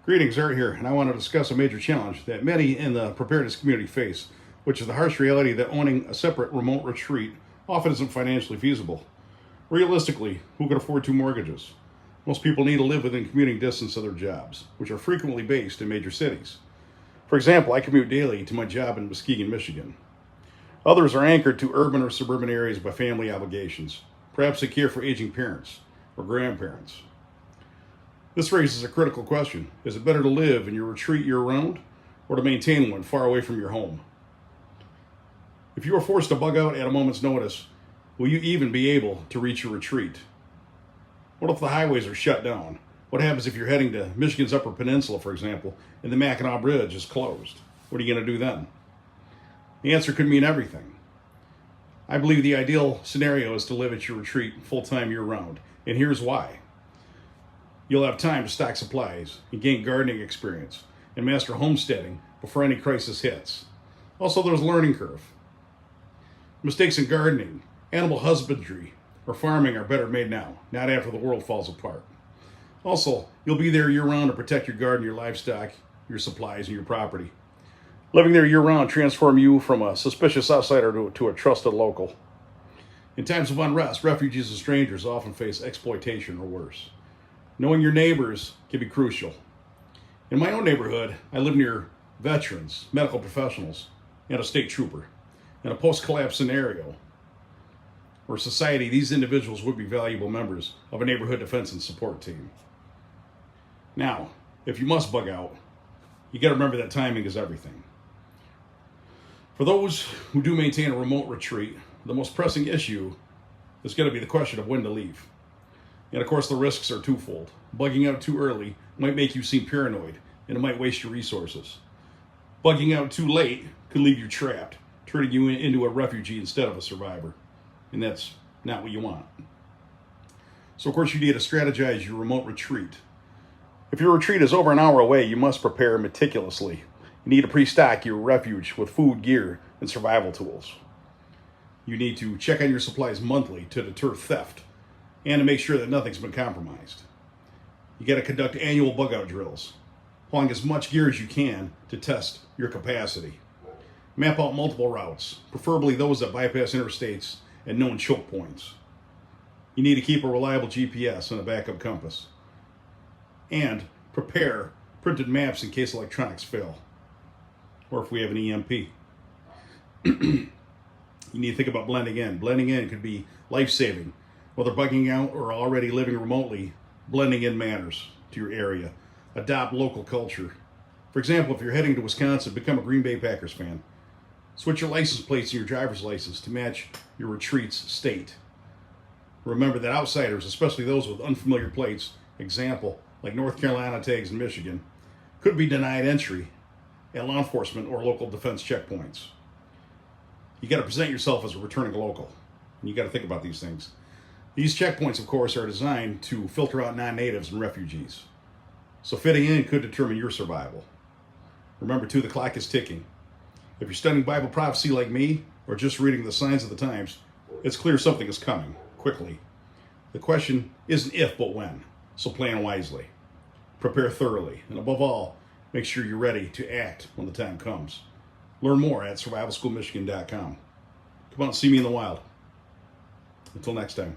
Greetings, Art here, and I want to discuss a major challenge that many in the preparedness community face, which is the harsh reality that owning a separate remote retreat often isn't financially feasible. Realistically, who can afford two mortgages? Most people need to live within commuting distance of their jobs, which are frequently based in major cities. For example, I commute daily to my job in Muskegon, Michigan. Others are anchored to urban or suburban areas by family obligations. Perhaps they care for aging parents or grandparents. This raises a critical question. Is it better to live in your retreat year-round or to maintain one far away from your home? If you are forced to bug out at a moment's notice, will you even be able to reach your retreat? What if the highways are shut down? What happens if you're heading to Michigan's Upper Peninsula, for example, and the Mackinac Bridge is closed? What are you going to do then? The answer could mean everything. I believe the ideal scenario is to live at your retreat full-time year-round, and here's why. You'll have time to stock supplies and gain gardening experience and master homesteading before any crisis hits. Also, there's a learning curve. Mistakes in gardening, animal husbandry, or farming are better made now, not after the world falls apart. Also, you'll be there year-round to protect your garden, your livestock, your supplies, and your property. Living there year-round transforms you from a suspicious outsider to a trusted local. In times of unrest, refugees and strangers often face exploitation or worse. Knowing your neighbors can be crucial. In my own neighborhood, I live near veterans, medical professionals, and a state trooper. In a post-collapse scenario or society, these individuals would be valuable members of a neighborhood defense and support team. Now, if you must bug out, you got to remember that timing is everything. For those who do maintain a remote retreat, the most pressing issue is going to be the question of when to leave. And of course, the risks are twofold. Bugging out too early might make you seem paranoid, and it might waste your resources. Bugging out too late could leave you trapped, turning you into a refugee instead of a survivor. And that's not what you want. So of course, you need to strategize your remote retreat. If your retreat is over an hour away, you must prepare meticulously. You need to pre-stock your refuge with food, gear, and survival tools. You need to check on your supplies monthly to deter theft and to make sure that nothing's been compromised. You got to conduct annual bug out drills, hauling as much gear as you can to test your capacity. Map out multiple routes, preferably those that bypass interstates and known choke points. You need to keep a reliable GPS and a backup compass. And prepare printed maps in case electronics fail, or if we have an EMP. You need to think about blending in. Blending in could be life-saving. Whether bugging out or already living remotely, blending in matters to your area. Adopt local culture. For example, if you're heading to Wisconsin, become a Green Bay Packers fan. Switch your license plates and your driver's license to match your retreat's state. Remember that outsiders, especially those with unfamiliar plates, example, like North Carolina tags in Michigan, could be denied entry at law enforcement or local defense checkpoints. You got to present yourself as a returning local, and you got to think about these things. These checkpoints, of course, are designed to filter out non-natives and refugees. So fitting in could determine your survival. Remember, too, the clock is ticking. If you're studying Bible prophecy like me, or just reading the signs of the times, it's clear something is coming, quickly. The question isn't if, but when. So plan wisely. Prepare thoroughly. And above all, make sure you're ready to act when the time comes. Learn more at survivalschoolmichigan.com. Come out and see me in the wild. Until next time.